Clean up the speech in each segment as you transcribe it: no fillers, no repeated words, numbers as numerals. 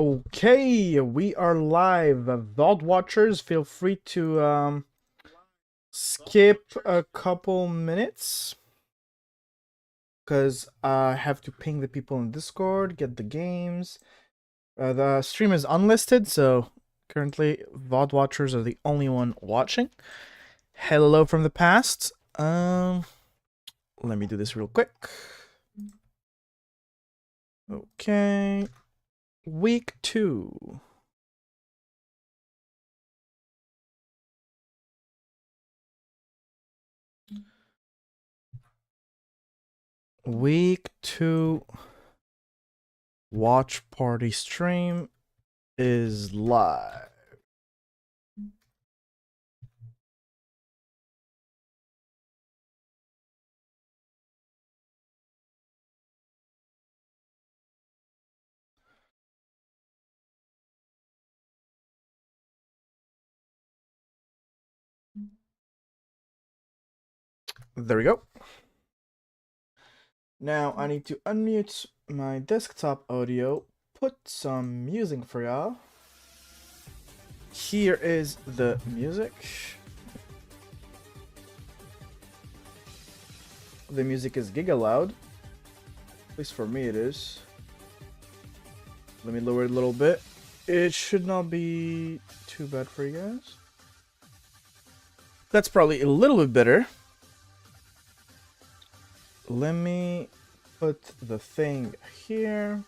Okay, we are live. Vault watchers, feel free to skip a couple minutes because I have to ping the people in Discord, get the games. The stream is unlisted, so currently Vault watchers are the only one watching. Hello from the past. Let me do this real quick. Okay, week 2. Week 2 watch party stream is live. There we go. Now I need to unmute my desktop audio, put some music for y'all. Here is the music. The music is giga loud. At least for me it is. Let me lower it a little bit. It should not be too bad for you guys. That's probably a little bit better. Let me put the thing here.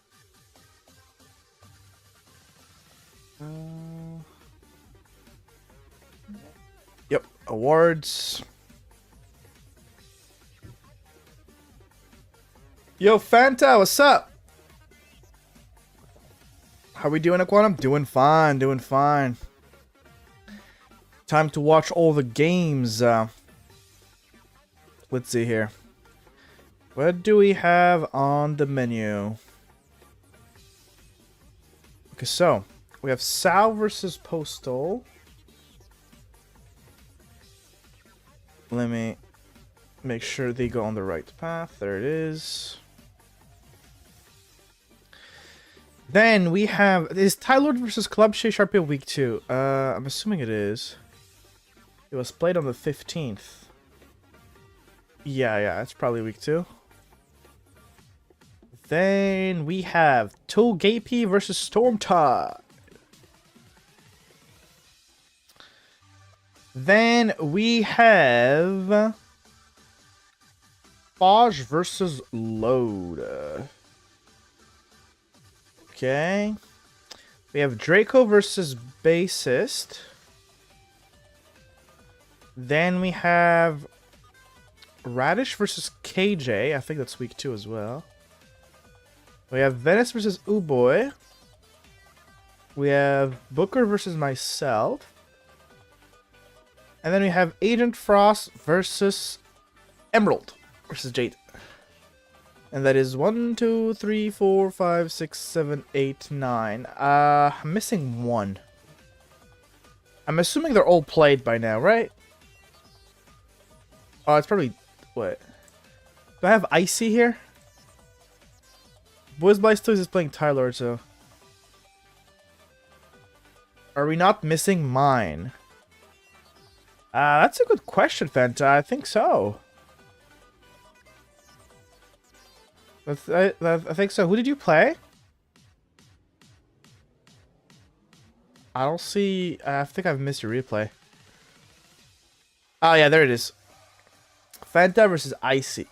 Yep, awards. Yo, Fanta, what's up? How we doing, Aquanum? Doing fine, doing fine. Time to watch all the games. Let's see here. What do we have on the menu? Okay, so we have Sal versus Postal. Let me make sure they go on the right path. There it is. Then we have, is Tylord versus Club Shea Sharpie week 2? I'm assuming it is. It was played on the 15th. Yeah, it's probably week 2. Then we have Togepi versus Stormtide. Then we have Faj versus Load. Okay. We have Draco versus Bassist. Then we have Radish versus KJ. I think that's week 2 as well. We have Venice versus Uboy. We have Booker versus myself. And then we have Agent Frost versus Emerald versus Jade. And that is 1, 2, 3, 4, 5, 6, 7, 8, 9. I'm missing 1. I'm assuming they're all played by now, right? Oh, it's probably... What? Do I have Icy here? Boys Blastoise is playing Tyler, so... Are we not missing mine? That's a good question, Fanta. I think so. I think so. Who did you play? I don't see... I think I've missed your replay. Oh, yeah, there it is. Fanta versus Icy.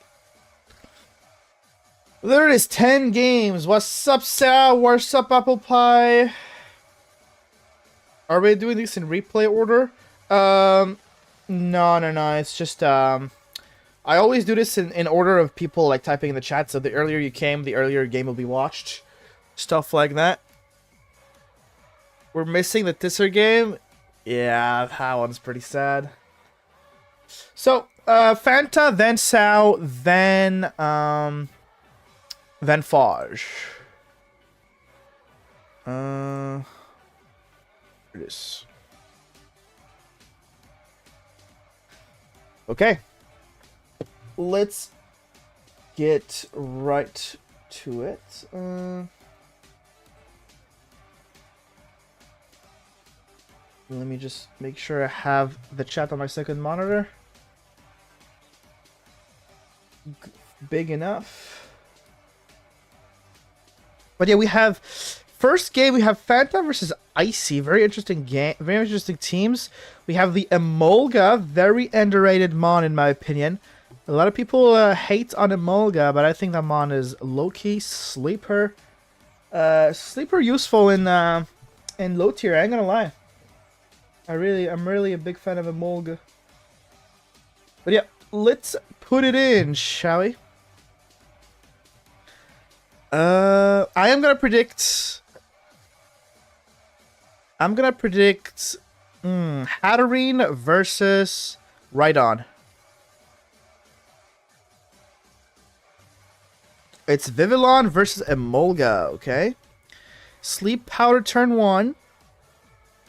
There it is, 10 games. What's up, Sal? What's up, Apple Pie? Are we doing this in replay order? No. It's just, I always do this in order of people, like, typing in the chat. So the earlier you came, the earlier your game will be watched. Stuff like that. We're missing the Tisser game. Yeah, that one's pretty sad. So, Fanta, then Sal, then Faj. Here it is. Okay. Let's get right to it. Let me just make sure I have the chat on my second monitor. Big enough. But yeah, we have first game. We have Fanta versus Icy. Very interesting game. Very interesting teams. We have the Emolga, very underrated mon in my opinion. A lot of people hate on Emolga, but I think that mon is low-key sleeper. Sleeper useful in low tier. I ain't gonna lie. I'm really a big fan of Emolga. But yeah, let's put it in, shall we? I am gonna predict. Hatterene versus Rhydon. It's Vivillon versus Emolga, okay? Sleep Powder turn 1.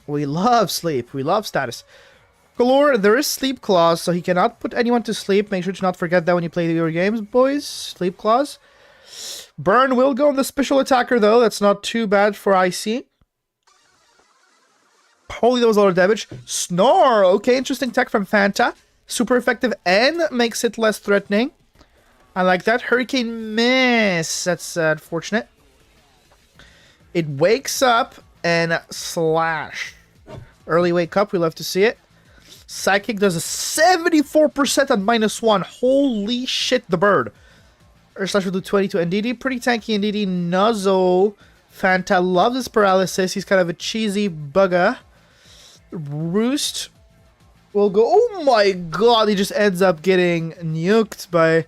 We love sleep. We love status. Galore, there is Sleep Clause, so he cannot put anyone to sleep. Make sure to not forget that when you play your games, boys. Sleep Clause. Burn will go on the special attacker, though. That's not too bad for IC. Holy, that was a lot of damage. Snore! Okay, interesting tech from Fanta. Super effective and makes it less threatening. I like that. Hurricane Miss. That's unfortunate. It wakes up and slash. Early wake up. We love to see it. Psychic does a 74% on -1. Holy shit, the bird. Or slash will do 22. NDD, pretty tanky NDD. Nuzzle. Fanta loves his paralysis. He's kind of a cheesy bugger. Roost will go. Oh my god, he just ends up getting nuked by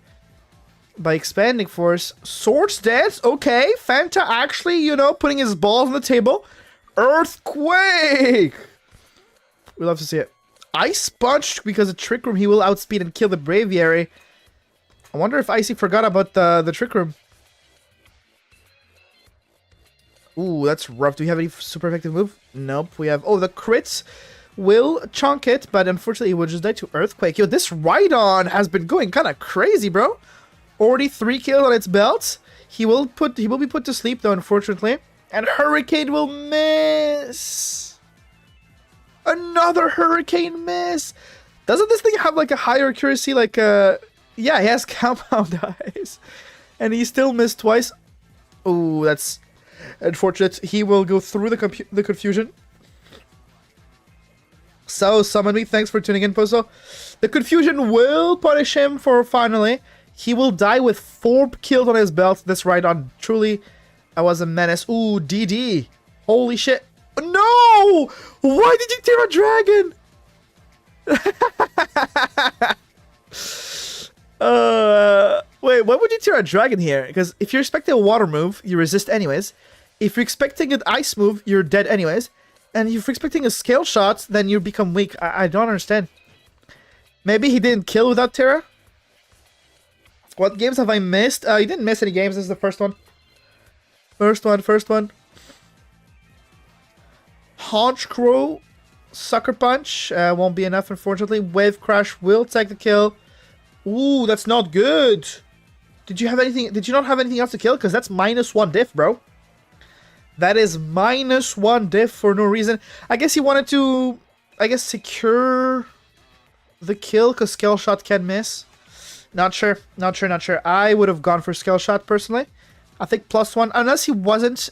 expanding force. Swords Dance, okay. Fanta actually, you know, putting his balls on the table. Earthquake! We love to see it. Ice Punch, because of Trick Room, he will outspeed and kill the Braviary. I wonder if Icy forgot about the Trick Room. Ooh, that's rough. Do we have any super effective move? Nope. We have... Oh, the crits will chunk it, but unfortunately, it will just die to Earthquake. Yo, this Rhydon has been going kind of crazy, bro. Already 3 kills on its belt. He will be put to sleep, though, unfortunately. And Hurricane will miss. Another Hurricane miss. Doesn't this thing have, like, a higher accuracy? Like, yeah, he has compound eyes. And he still missed twice. Ooh, that's... unfortunate. He will go through the confusion. So, summon me. Thanks for tuning in, Pozo. The confusion will punish him for finally. He will die with 4 kills on his belt. This Rhydon truly was a menace. Ooh, DD. Holy shit. No! Why did you tear a dragon? Wait, why would you tear a dragon here? Because if you're expecting a water move, you resist anyways. If you're expecting an ice move, you're dead anyways. And if you're expecting a scale shot, then you become weak. I don't understand. Maybe he didn't kill without Terra? What games have I missed? You didn't miss any games. This is the first one. First one. Haunch Crow. Sucker Punch. Won't be enough, unfortunately. Wave Crash will take the kill. Ooh, that's not good. Did you have anything? Did you not have anything else to kill? Because that's -1 diff, bro. That is -1 diff for no reason. I guess he wanted to, secure the kill because Scale Shot can miss. Not sure. I would have gone for Scale Shot personally. I think +1, unless he wasn't.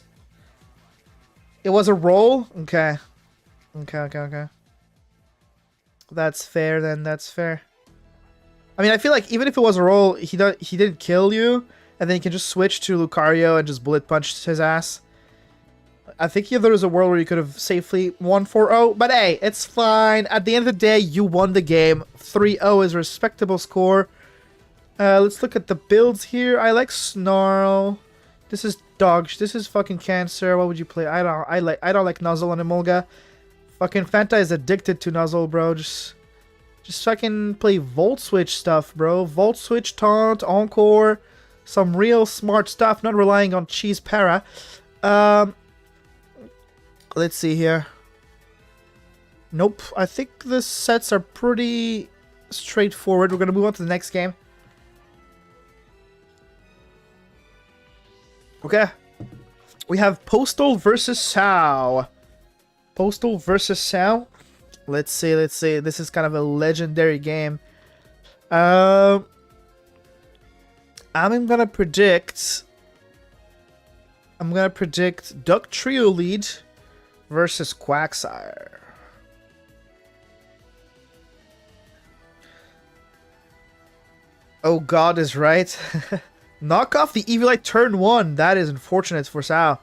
It was a roll. Okay. That's fair then. That's fair. I mean, I feel like even if it was a roll, he didn't kill you, and then you can just switch to Lucario and just bullet punch his ass. I think there was a world where you could have safely won 4-0, but hey, it's fine. At the end of the day, you won the game. 3-0 is a respectable score. Let's look at the builds here. I like Snarl. This is dog. This is fucking cancer. What would you play? I don't like Nuzzle on Emolga. Fucking Fanta is addicted to Nuzzle, bro. Just fucking play Volt Switch stuff, bro. Volt Switch, Taunt, Encore. Some real smart stuff, not relying on cheese para. Let's see here. Nope. I think the sets are pretty straightforward. We're going to move on to the next game. Okay. We have Postal versus Sao. Postal versus Sao. Let's see. This is kind of a legendary game. I'm gonna predict Duck Trio lead versus Quagsire. Oh, God is right. Knock off the Evilite turn 1. That is unfortunate for Sao.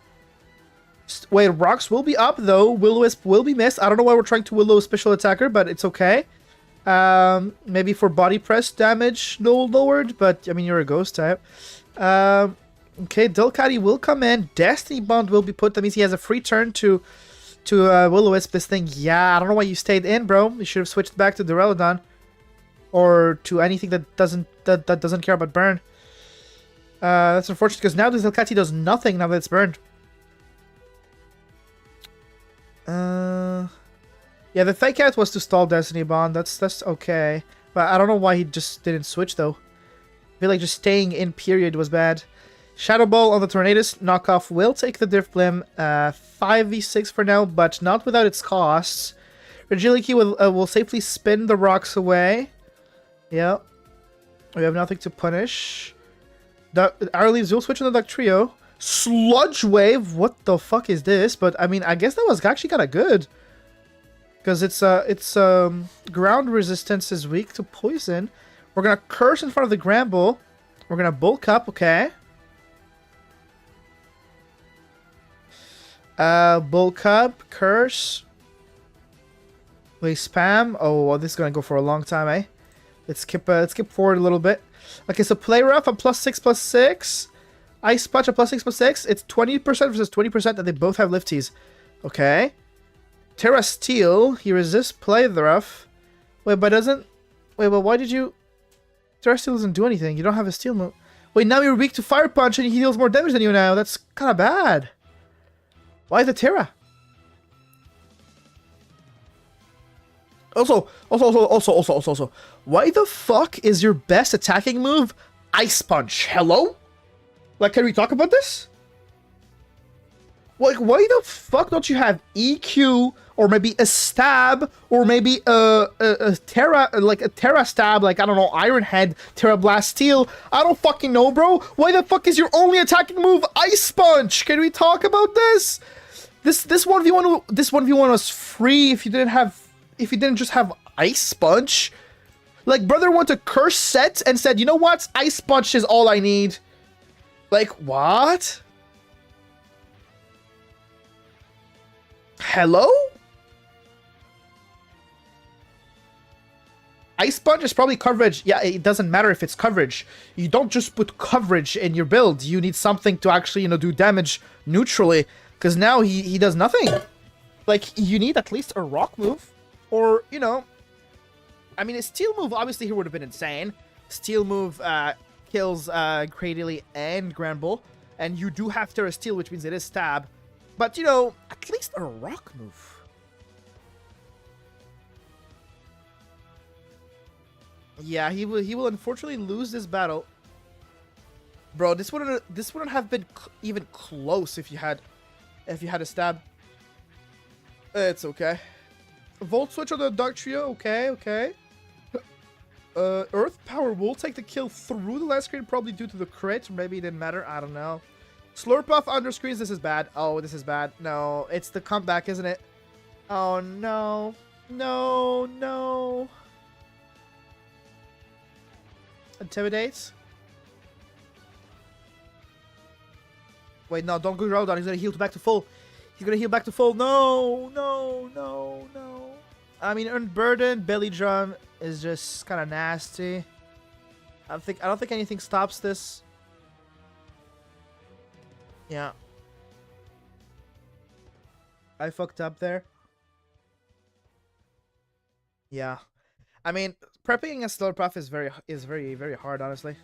Wait, rocks will be up though. Will-O-Wisp will be missed. I don't know why we're trying to Willow special attacker, but it's okay. Maybe for body press damage lowered, but I mean you're a ghost type. Okay, Delcatty will come in. Destiny Bond will be put. That means he has a free turn to Will-O-Wisp this thing. Yeah, I don't know why you stayed in, bro. You should have switched back to Duraludon. Or to anything that doesn't care about burn. That's unfortunate because now this Delcatty does nothing now that it's burned. Yeah, the fake out was to stall Destiny Bond. That's okay. But I don't know why he just didn't switch though. I feel like just staying in period was bad. Shadow Ball on the Tornadus. Knockoff will take the Drifblim. 5v6 for now, but not without its costs. Regilicky will safely spin the rocks away. Yeah. We have nothing to punish. Our Leaves will switch on the Duck Trio. Sludge Wave? What the fuck is this? But I mean, I guess that was actually kind of good. Because it's ground resistance is weak to poison. We're gonna curse in front of the Gramble. We're gonna bulk up, okay. Bulk up, curse. We spam. Oh, well, this is gonna go for a long time, eh? Let's skip forward a little bit. Okay, so Play Rough a +6/+6. Ice Punch a +6/+6. It's 20% versus 20%, and they both have lifties. Okay. Terra Steel. He resists Play Rough. Wait, but doesn't... Wait, but why did you... Terra Steel doesn't do anything. You don't have a Steel move. Wait, now you're weak to Fire Punch, and he deals more damage than you now. That's kind of bad. Why the Terra? Also, why the fuck is your best attacking move Ice Punch? Hello? Like, can we talk about this? Like, why the fuck don't you have EQ, or maybe a stab, or maybe a Terra, like a Terra stab, like, I don't know, Iron Head, Terra Blast Steel? I don't fucking know, bro. Why the fuck is your only attacking move Ice Punch? Can we talk about this? This 1v1 was free if you didn't just have Ice Punch. Like, brother went to curse set and said, you know what? Ice Punch is all I need. Like, what? Hello? Ice Punch is probably coverage. Yeah, it doesn't matter if it's coverage. You don't just put coverage in your build. You need something to actually, you know, do damage neutrally. Because now he does nothing. Like, you need at least a rock move. Or, you know... I mean, a steel move, obviously, here would have been insane. Steel move kills Cradily and Granbull. And you do have Terra Steel, which means it is stab. But, you know, at least a rock move. Yeah, he will unfortunately lose this battle. Bro, this wouldn't have been even close if you had a stab. It's okay. Volt Switch on the Dark Trio, okay. Earth Power will take the kill through the last screen, probably due to the crit. Maybe it didn't matter, I don't know. Slurp off under screens, this is bad. Oh, this is bad. No, it's the comeback, isn't it? Oh, no. No. Intimidates. Wait, no, don't go Rodan. He's gonna heal back to full. No. I mean, Earned Burden, Belly Drum is just kind of nasty. I don't think anything stops this. Yeah. I fucked up there. Yeah. I mean, prepping against Slurpuff is very hard, honestly.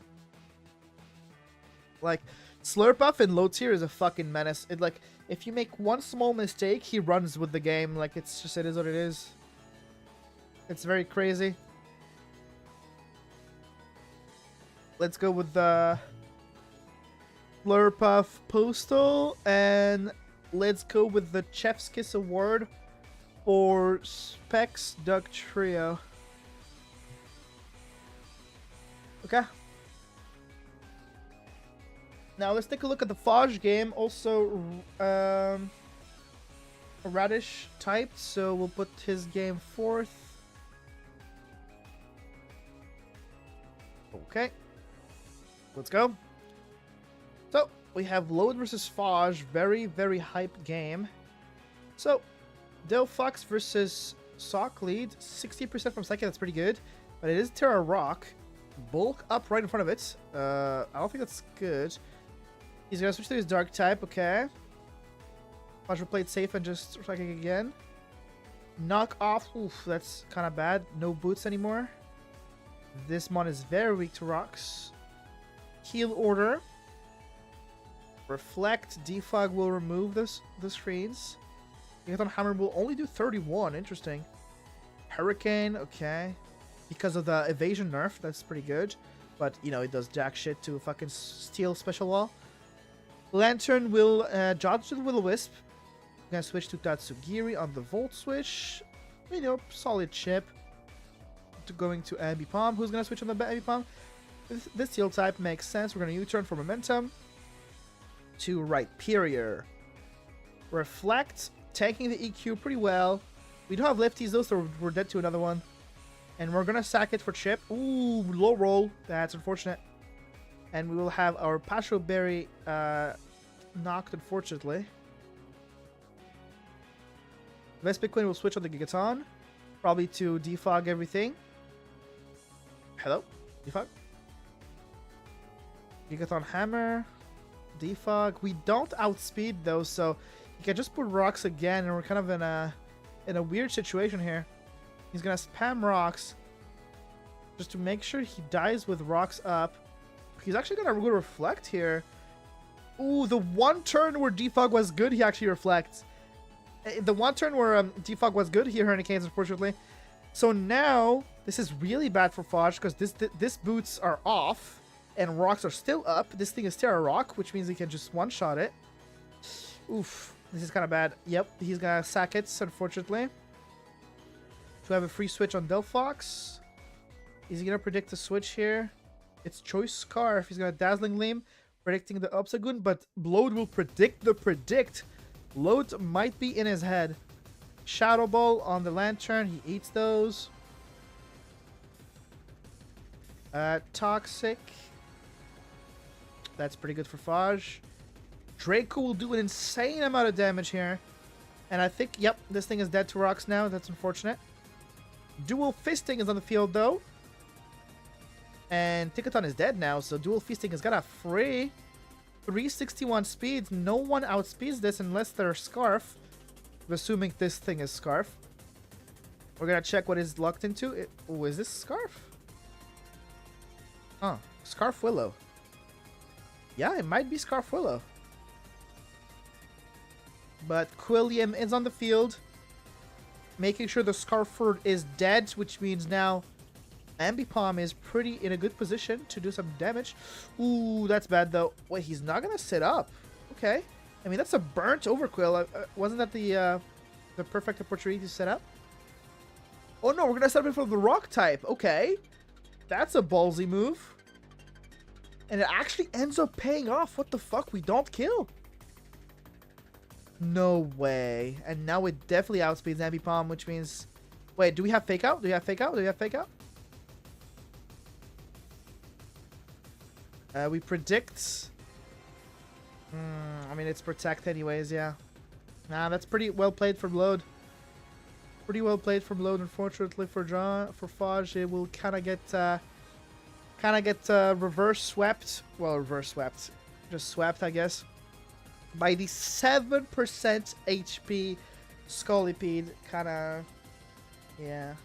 Like, Slurpuff in low tier is a fucking menace. It, like, if you make one small mistake, he runs with the game. Like, it is what it is. It's very crazy. Let's go with the Slurpuff Postal, and let's go with the Chef's Kiss Award for Specs Duck Trio. Okay. Now let's take a look at the Faj game. Also, a Radish typed, so we'll put his game fourth. Okay. Let's go. So, we have Load versus Faj. Very, very hype game. So, Delphox versus Sock lead. 60% from second, that's pretty good. But it is Terra Rock. Bulk up right in front of it. I don't think that's good. He's gonna switch to his Dark type, okay. Faj will play it safe and just attacking again. Knock off, oof, that's kind of bad. No boots anymore. This mon is very weak to rocks. Heal order. Reflect. Defog will remove the screens. Megaton Hammer will only do 31. Interesting. Hurricane. Okay. Because of the evasion nerf. That's pretty good. But, you know, it does jack shit to fucking steal special wall. Lantern will dodge to the Will-O-Wisp. I'm gonna switch to Tatsugiri on the Volt switch. You know, solid chip. Going to Ambipom. Who's gonna switch on the Ambipom? This heal type makes sense. We're gonna U-turn for momentum to Rhyperior. Reflect, taking the EQ pretty well. We don't have lefties though, so we're dead to another one. And we're gonna sack it for chip. Ooh, low roll. That's unfortunate. And we will have our Pasho Berry knocked, unfortunately. Vespiquen will switch on the Gigaton. Probably to defog everything. Hello? Defog? Gigaton Hammer. Defog. We don't outspeed though, so you can just put rocks again, and we're kind of in a weird situation here. He's gonna spam rocks just to make sure he dies with rocks up. He's actually gonna go reflect here. Ooh, the one turn where defog was good, he actually reflects. The one turn where defog was good, he hurricanes, unfortunately. So now this is really bad for Faj because this boots are off and rocks are still up. This thing is Terra Rock, which means he can just one-shot it. Oof, this is kind of bad. Yep, he's gonna sack it, unfortunately. To have a free switch on Delphox. Is he gonna predict the switch here? It's Choice Scarf. He's gonna Dazzling Gleam, predicting the Obstagoon, but Load will predict the predict. Load might be in his head. Shadow Ball on the Lantern. He eats those. Toxic. That's pretty good for Faj. Draco will do an insane amount of damage here. And I think, yep, this thing is dead to rocks now. That's unfortunate. Dual Fisting is on the field, though. And Tickaton is dead now, so Dual Fisting has got a free 361 speeds. No one outspeeds this unless they're Scarf. I'm assuming this thing is Scarf. We're gonna check what is locked into. Oh, is this Scarf? Huh. Scarf Willow. Yeah, it might be Scarf Willow. But Quilliam is on the field, making sure the Scarford is dead, which means now Ambipom is pretty in a good position to do some damage. Ooh, that's bad though. Wait, he's not gonna sit up. Okay. I mean, that's a burnt overquill. Wasn't that the perfect opportunity to set up? Oh no, we're gonna set up for the rock type. Okay. That's a ballsy move. And it actually ends up paying off. What the fuck? We don't kill. No way. And now it definitely outspeeds Ambipom, which means... Wait, do we have Fake Out? Do we have Fake Out? Do we have Fake Out? We predict... I mean, it's Protect anyways, yeah. Nah, that's pretty well played from Load. Pretty well played from Load, unfortunately for Faj. It will kind of get reverse swept. Well, reverse swept. Just swept, I guess. By the 7% HP Scolipede, kind of, yeah.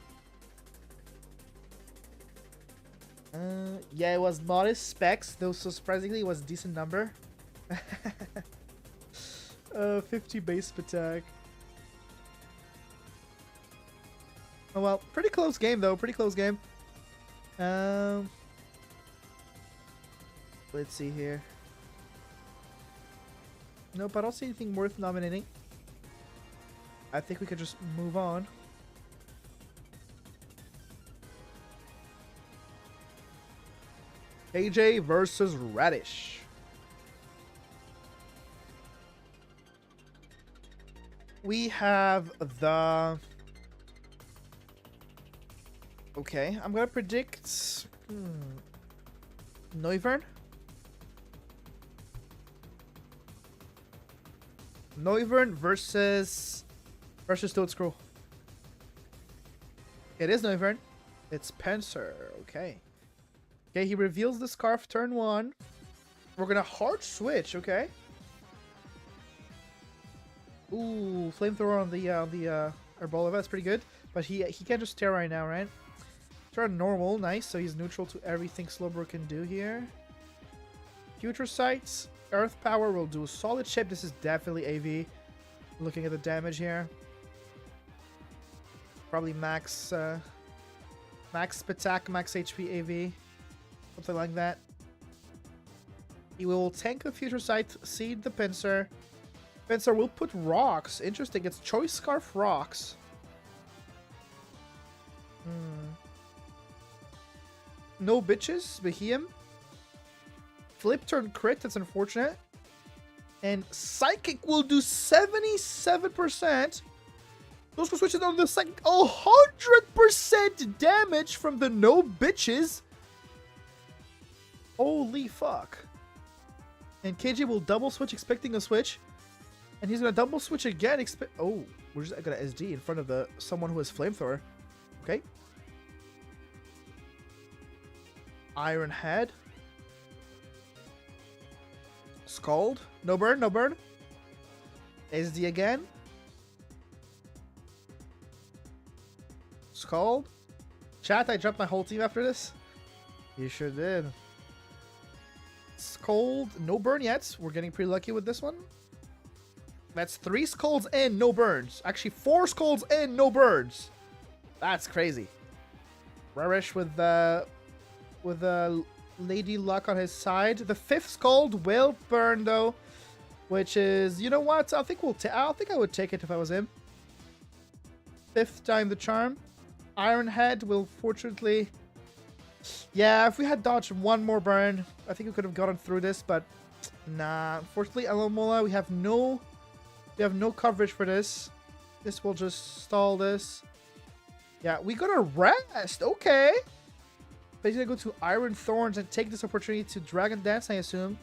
Yeah, it was modest specs, though so surprisingly it was a decent number. 50 base attack. Oh well, pretty close game though, pretty close game. Let's see here. Nope, I don't see anything worth nominating. I think we could just move on. KJ versus Radish. We have the... Okay, I'm gonna predict... Noivern? Noivern versus Toad Scroll. It is Noivern. It's Pencer. Okay. Okay, he reveals the scarf turn 1. We're gonna hard switch, okay? Ooh, flamethrower on the Herbola. That's pretty good. But he can't just tear right now, right? Turn normal, nice. So he's neutral to everything Slowbro can do here. Future Sights, Earth Power will do a solid chip. This is definitely AV. Looking at the damage here. Probably max attack, max HP AV. Something like that. He will tank the Future Sight, seed the Pincer. Pincer will put rocks. Interesting, it's Choice Scarf rocks. No bitches, Behem. Flip turn crit, that's unfortunate. And Psychic will do 77%. Those will switch it on the Psychic. 100% damage from the no bitches. Holy fuck. And KJ will double switch, expecting a switch. And he's gonna double switch again, oh, we're just gonna SD in front of someone who has Flamethrower. Okay. Iron Head. Scald. No burn, no burn. SD again. Scald. Chat, I dropped my whole team after this. You sure did. Scald. No burn yet. We're getting pretty lucky with this one. That's 3 Scalds and no burns. Actually, 4 Scalds and no burns. That's crazy. Rarish with Lady Luck on his side. The 5th Scald will burn though, which is, you know what? I think I would take it if I was him. 5th time the charm. Iron Head will fortunately. Yeah, if we had dodged one more burn, I think we could have gotten through this, but nah. Unfortunately, Alamola, we have no coverage for this. This will just stall this. Yeah, we got a rest. Okay. But he's gonna go to Iron Thorns and take this opportunity to Dragon Dance, I assume.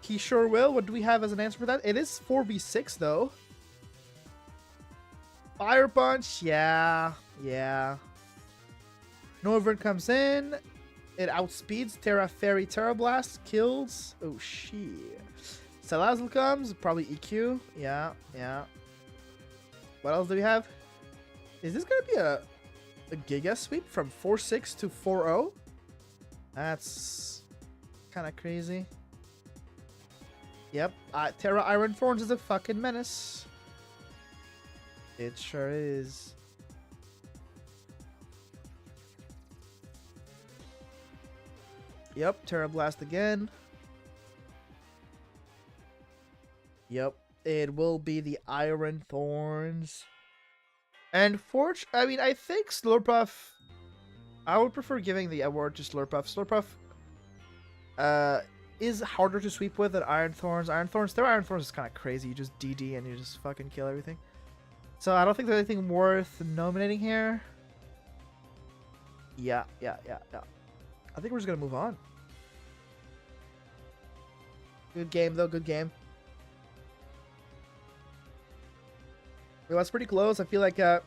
He sure will. What do we have as an answer for that? It is 4v6 though. Fire Punch, yeah. Noivern comes in. It outspeeds Terra Fairy Terra Blast. Kills. Oh shit. Salazzle comes. Probably EQ. Yeah. What else do we have? Is this gonna be a Giga Sweep from 4-6 to 4-0? That's kind of crazy. Yep. Terra Iron Thorns is a fucking menace. It sure is. Yep. Terra Blast again. Yep. It will be the Iron Thorns. And I mean, I think Slurpuff, I would prefer giving the award to Slurpuff. Slurpuff is harder to sweep with than Iron Thorns. Their Iron Thorns is kind of crazy. You just DD and you just fucking kill everything. So I don't think there's anything worth nominating here. Yeah. I think we're just going to move on. Good game, though. Good game. It was pretty close. I feel like if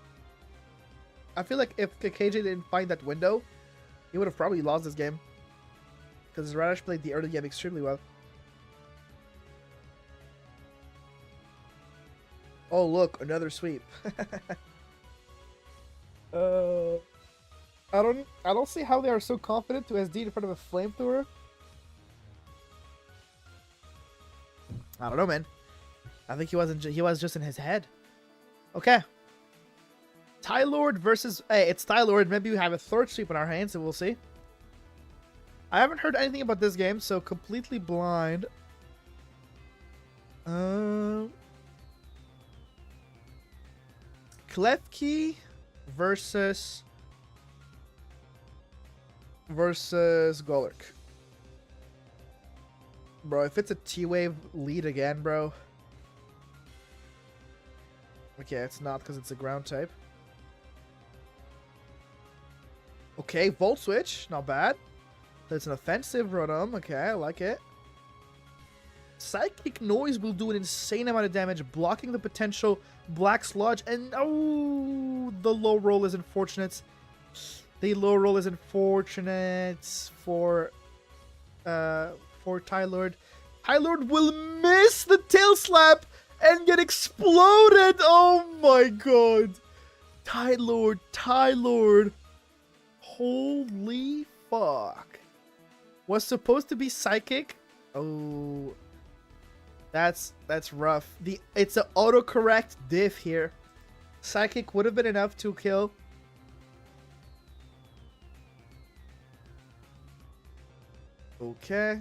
KJ didn't find that window, he would have probably lost this game. Because Radish played the early game extremely well. Oh look, another sweep. I don't see how they are so confident to SD in front of a flamethrower. I don't know, man. I think he was just in his head. Okay. Tylord versus... Hey, it's Tylord. Maybe we have a third sweep on our hands, and we'll see. I haven't heard anything about this game, so completely blind. Klefki versus Golurk. Bro, if it's a T-Wave lead again, bro. Okay, it's not because it's a ground type. Okay, Volt Switch. Not bad. That's an offensive Rotom. Okay, I like it. Psychic Noise will do an insane amount of damage, blocking the potential Black Sludge. And, oh, the low roll is unfortunate. The low roll is unfortunate for Tylord. Tylord will miss the Tail Slap and get exploded. Oh my god. Tylord. Holy fuck. Was supposed to be Psychic. Oh, that's rough. It's an autocorrect diff here. Psychic would have been enough to kill. Okay.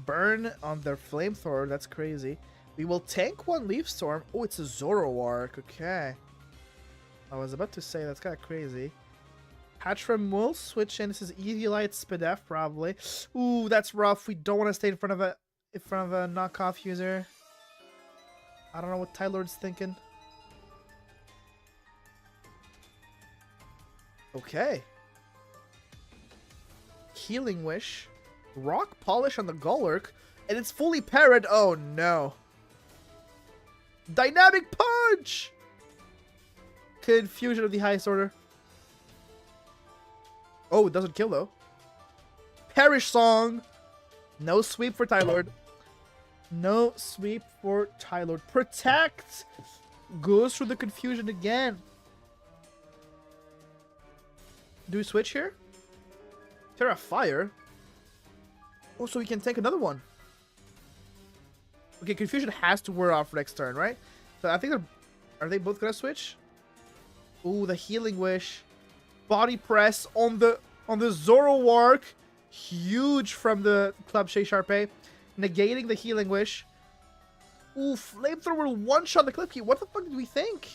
Burn on their flamethrower. That's crazy. We will tank one Leaf Storm. Oh, it's a Zoroark. Okay. I was about to say that's kind of crazy. Hatchram will switch in. This is Eviolite Spadef probably. Ooh, that's rough. We don't want to stay in front of a knockoff user. I don't know what Tylord's thinking. Okay. Healing Wish. Rock Polish on the Golurk. And it's fully parried. Oh no. Dynamic Punch! Confusion of the highest order. Oh, it doesn't kill though. Perish Song. No sweep for Tylord. No sweep for Tylord. Protect. Goes through the confusion again. Do we switch here? Terra Fire. Oh, so we can take another one. Okay, confusion has to wear off next turn, right? So I think are they both gonna switch? Ooh, the Healing Wish. Body Press on the Zoroark. Huge from the Plushie Sharpay. Negating the Healing Wish. Ooh, Flamethrower one-shot the Klefki. What the fuck did we think?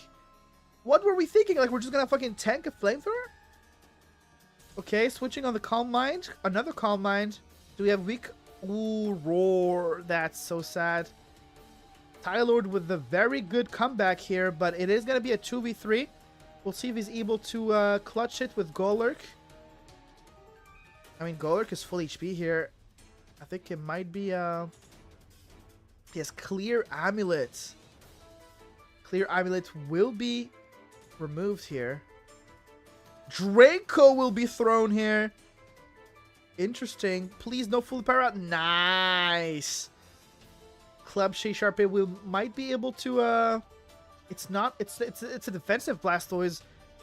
What were we thinking? Like, we're just gonna fucking tank a Flamethrower? Okay, switching on the Calm Mind. Another Calm Mind. Do we have weak? Ooh, Roar. That's so sad. Tylord with the very good comeback here, but it is gonna be a 2v3. We'll see if he's able to clutch it with Golurk. I mean, Golurk is full HP here. I think it might be... He has Clear Amulet. Clear Amulet will be removed here. Draco will be thrown here. Interesting. Please, no full power out. Nice. Plushie Sharpay might be able to... It's a defensive Blastoise,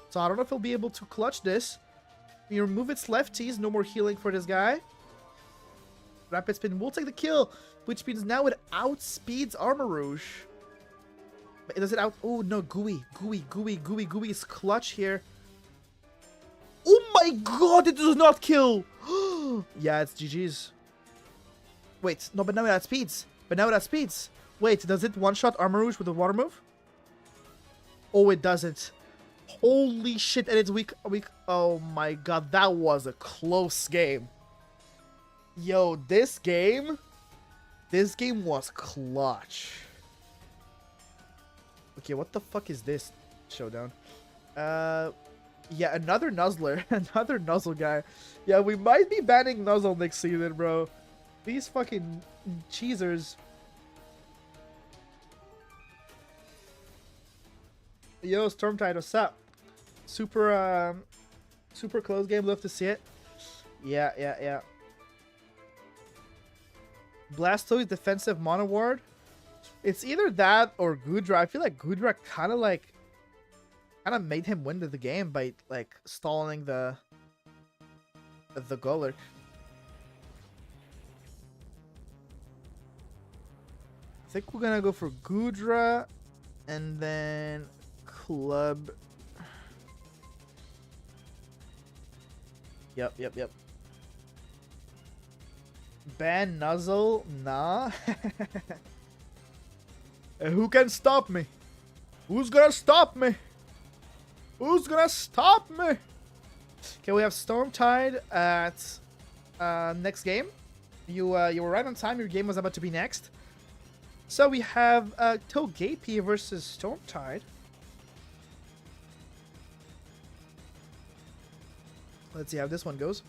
so I don't know if he'll be able to clutch this. We remove its lefties, no more healing for this guy. Rapid Spin will take the kill, which means now it outspeeds Armarouge. Does it out? Oh no, Gooey is clutch here. Oh my god, it does not kill! Yeah, it's GG's. Wait, no, but now it outspeeds. Wait, does it one-shot Armarouge with a water move? Oh, it doesn't. Holy shit, and it's weak. Oh my god, that was a close game. Yo, this game was clutch. Okay, what the fuck is this showdown? Yeah, another Nuzzler. Another Nuzzle guy. Yeah, we might be banning Nuzzle next season, bro. These fucking cheesers. Yo, Stormtide, what's up? Super close game. Love to see it. Yeah. Blastoise defensive mono ward. It's either that or Goodra. I feel like Goodra kind of made him win the game by like stalling the Golurk. I think we're gonna go for Goodra and then Club. Yep. Ban Nuzzle? Nah. And who can stop me? Who's gonna stop me? Who's gonna stop me? Okay, we have Stormtide at next game. You were right on time. Your game was about to be next. So we have Togepi versus Stormtide. Let's see how this one goes.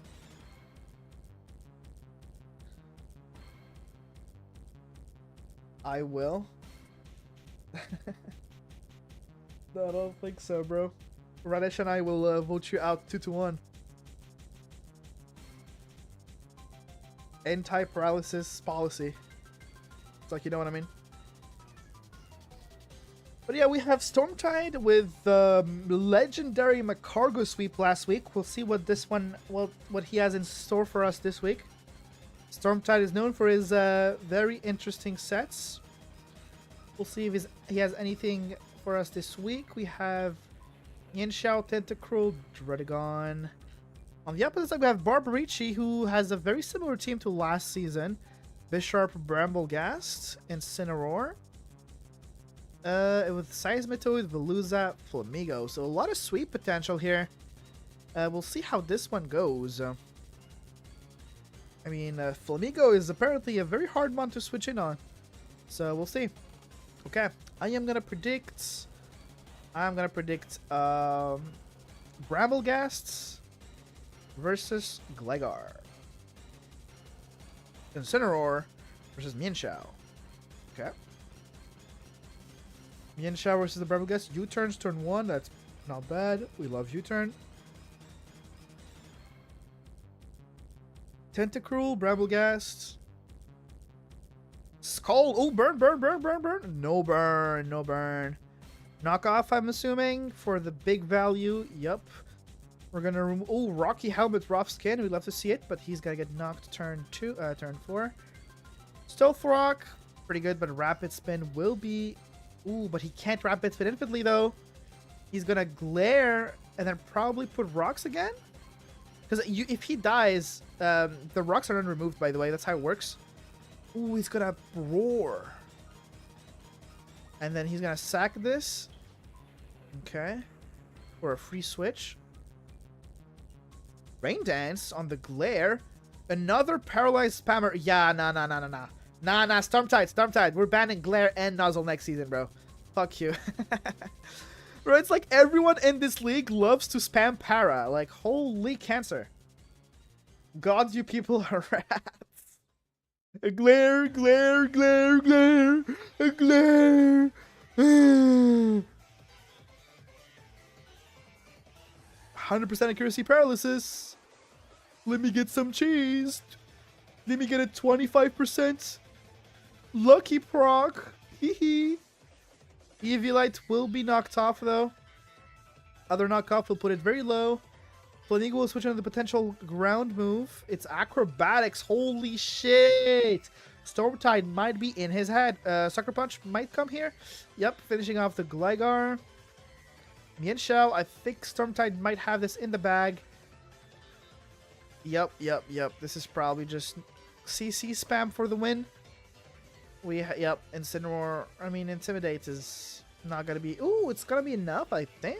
I will. No, I don't think so, bro. Radish and I will vote you out 2-1. Anti-paralysis policy. It's like, you know what I mean? But yeah, we have Stormtide with the legendary Macargo sweep last week. We'll see what this one, what he has in store for us this week. Stormtide is known for his very interesting sets. We'll see if he has anything for us this week. We have Yanxiao, Tentacruel, Dredagon. On the opposite side, we have Barbarici, who has a very similar team to last season. Bisharp, Bramblegast, Incineroar. With Seismitoad, Veluza, Flamigo. So a lot of sweep potential here. We'll see how this one goes. I mean, Flamigo is apparently a very hard one to switch in on. So we'll see. Okay, I'm gonna predict Bramblegasts versus Gligar. Incineroar versus Mienshao. Okay. Mienshao versus the Bramblegast. U-turns turn 1. That's not bad. We love U-turn. Tentacruel, Bramblegast. Skull. Oh, burn. No burn. Knockoff, I'm assuming, for the big value. Yup. We're gonna remove. Oh, Rocky Helmet, rough skin. We'd love to see it, but he's gonna get knocked turn 4. Stealth Rock, pretty good, but Rapid Spin will be. Ooh, but he can't Rapid Spin infinitely though. He's gonna Glare and then probably put rocks again. Because if he dies, the rocks are unremoved. By the way, that's how it works. Ooh, he's gonna Roar, and then he's gonna sack this. Okay, for a free switch. Rain Dance on the Glare. Another paralyzed spammer. Yeah, nah. Stormtide. We're banning Glare and Nozzle next season, bro. Fuck you. Bro, it's like everyone in this league loves to spam para. Like, holy cancer. God, you people are rats. A Glare. A Glare. 100% accuracy paralysis. Let me get some cheese. Let me get a 25% lucky proc. Hehe. Eviolite will be knocked off though. Other knockoff will put it very low. Flamigo will switch on the potential ground move. It's acrobatics. Holy shit. Stormtide might be in his head. Sucker Punch might come here. Yep, finishing off the Gligar. Mienshao, I think Stormtide might have this in the bag. Yep. This is probably just CC spam for the win. Yep, Incineroar, I mean, Intimidate is not gonna be... Ooh, it's gonna be enough, I think.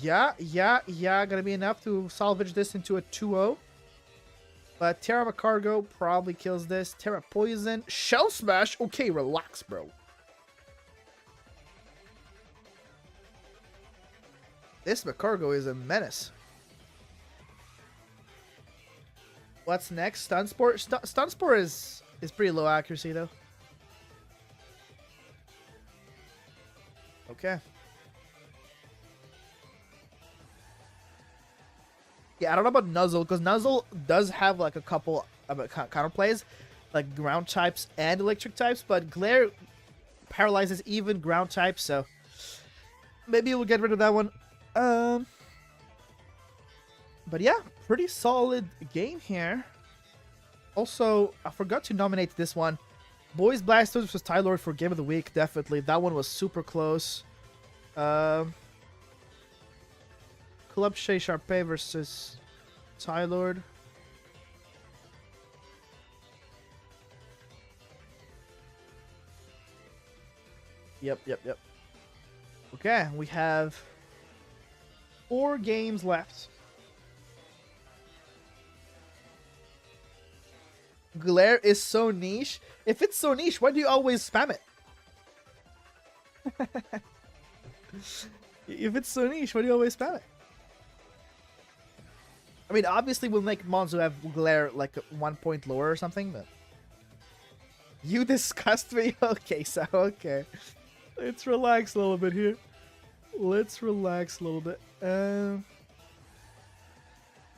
Yeah, gonna be enough to salvage this into a 2-0. But Terra Macargo probably kills this. Terra Poison. Shell Smash? Okay, relax, bro. This Macargo is a menace. What's next? Stun Spore? Stun Spore is pretty low accuracy, though. Okay. Yeah, I don't know about Nuzzle, because Nuzzle does have like a couple of counter plays, like ground types and electric types, but Glare paralyzes even ground types, so maybe we'll get rid of that one. But yeah, pretty solid game here. Also, I forgot to nominate this one. Boys Blastoise versus Tylord for Game of the Week, definitely. That one was super close. Club Shay Sharpay versus Tylord. Yep. Okay, we have 4 games left. Glare is so niche. If it's so niche, why do you always spam it? If it's so niche, why do you always spam it? I mean, obviously we'll make mons who have glare like 1 point lower or something, but... You disgust me? Okay, so, okay. Let's relax a little bit here. Let's relax a little bit.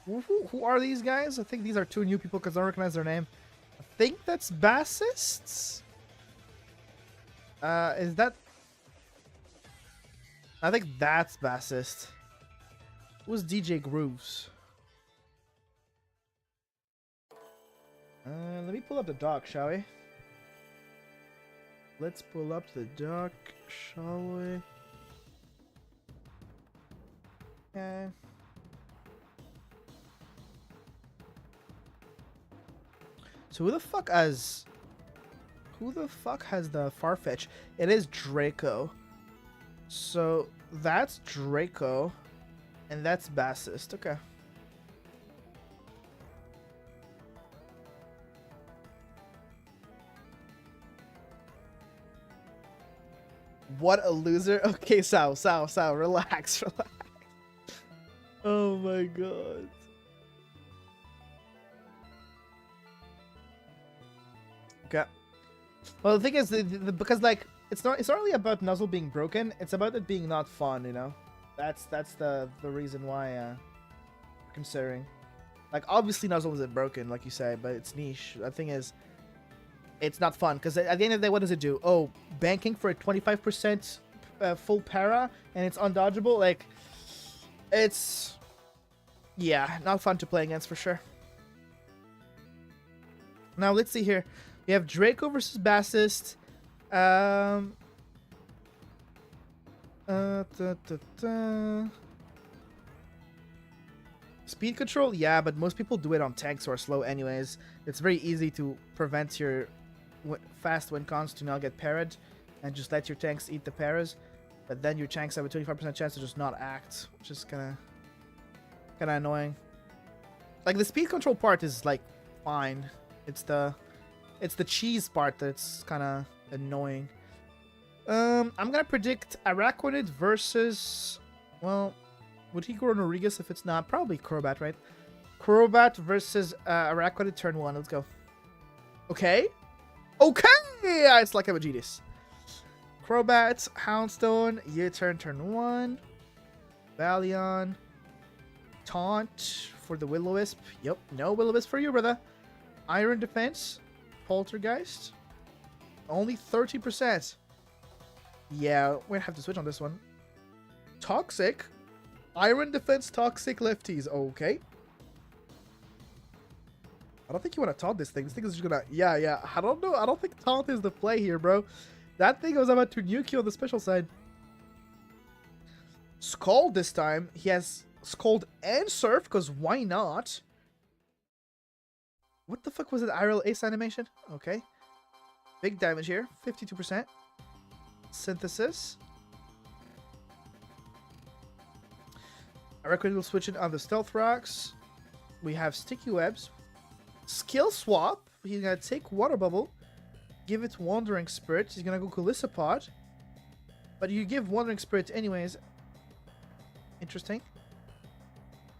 Who are these guys? I think these are 2 new people because I don't recognize their name. I think that's bassists? Is that... I think that's bassist. Who's DJ Grooves? Let me pull up the doc, shall we? Let's pull up the doc, shall we? Okay. So who the fuck has the Farfetch? It is Draco. So that's Draco, and that's bassist. Okay. What a loser. Okay, Sal, relax. Oh my god. Okay. Well, the thing is, because like it's not really about Nuzzle being broken. It's about it being not fun. You know, that's the reason why I'm considering. Like, obviously Nuzzle isn't broken, like you say, but it's niche. The thing is, it's not fun because at the end of the day, what does it do? Oh, banking for a 25% full para and it's undodgeable. Like, it's, yeah, not fun to play against for sure. Now let's see here. We have Draco versus bassist. Speed control, yeah, but most people do it on tanks who are slow anyways. It's very easy to prevent your fast win cons to not get parried and just let your tanks eat the paras, but then your tanks have a 25% chance to just not act, which is kind of annoying. Like, the speed control part is like fine. It's the cheese part that's kind of annoying. I'm gonna predict acwanoyt versus, well, would he go Norigas if it's not? Probably Crobat, right? Crobat versus acwanoyt turn 1. Let's go. Okay. Okay! It's like a Vegeta's. Crobat, Houndstone, U-turn, turn 1. Valion. Taunt for the Will-O-Wisp. Yep, no Will-O-Wisp for you, brother. Iron Defense. Poltergeist. Only 30%. Yeah, we're gonna have to switch on this one. Toxic. Iron Defense, Toxic, Lefties. Okay. I don't think you want to taunt this thing. This thing is just gonna... Yeah. I don't know. I don't think taunt is the play here, bro. That thing was about to nuke you on the special side. Scald this time. He has Scald and Surf, because why not? What the fuck was it? IRL Ace animation? Okay. Big damage here. 52%. Synthesis. I reckon we'll switch it on the Stealth Rocks. We have Sticky Webs. Skill swap. He's gonna take Water Bubble, give it Wandering Spirit. He's gonna go Golisopod, but you give Wandering Spirit anyways. Interesting.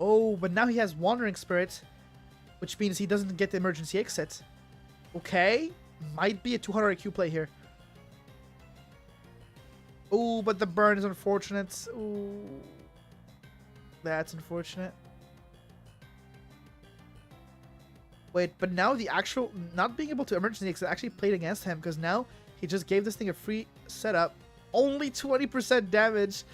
Oh, but now he has Wandering Spirit, which means he doesn't get the emergency exit. Okay, might be a 200 IQ play here. Oh, but the burn is unfortunate. Ooh, that's unfortunate. Wait, but now the actual not being able to emergency exit actually played against him, because now he just gave this thing a free setup. Only 20% damage.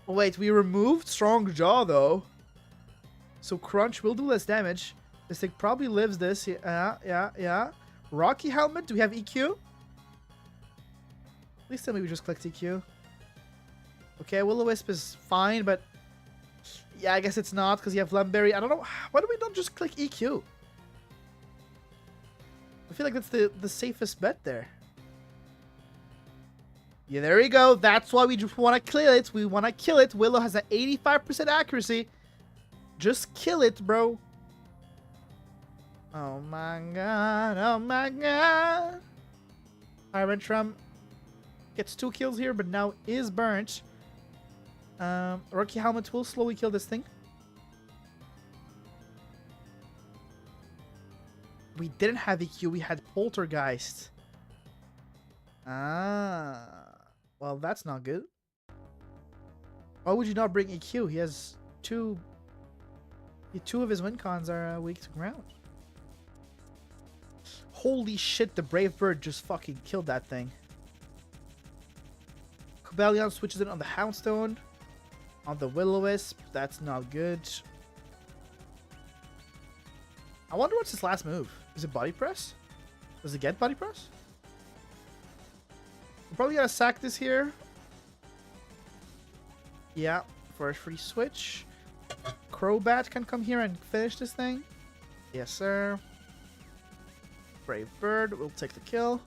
Wait, we removed Strong Jaw though. So Crunch will do less damage. This thing probably lives this. Yeah. Rocky Helmet, do we have EQ? Please tell me we just clicked EQ. Okay, Will-O-Wisp is fine, but yeah, I guess it's not because you have Lumberry. I don't know. Why do we not just click EQ? I feel like that's the safest bet there. Yeah, there we go. That's why we just want to kill it. We want to kill it. Willow has an 85% accuracy. Just kill it, bro. Oh my god. Oh my god. Tyrantrum gets 2 kills here, but now is burnt. Rookie Helmet will slowly kill this thing. We didn't have EQ, we had Poltergeist. Ah. Well, that's not good. Why would you not bring EQ? He has 2 of his win cons are weak to ground. Holy shit, the Brave Bird just fucking killed that thing. Cobalion switches it on the Houndstone. On the Will-O-Wisp. That's not good. I wonder what's his last move. Is it Body Press? Does it get Body Press? We're probably gonna sack this here. Yeah, for a free switch. Crobat can come here and finish this thing. Yes, sir. Brave Bird will take the kill.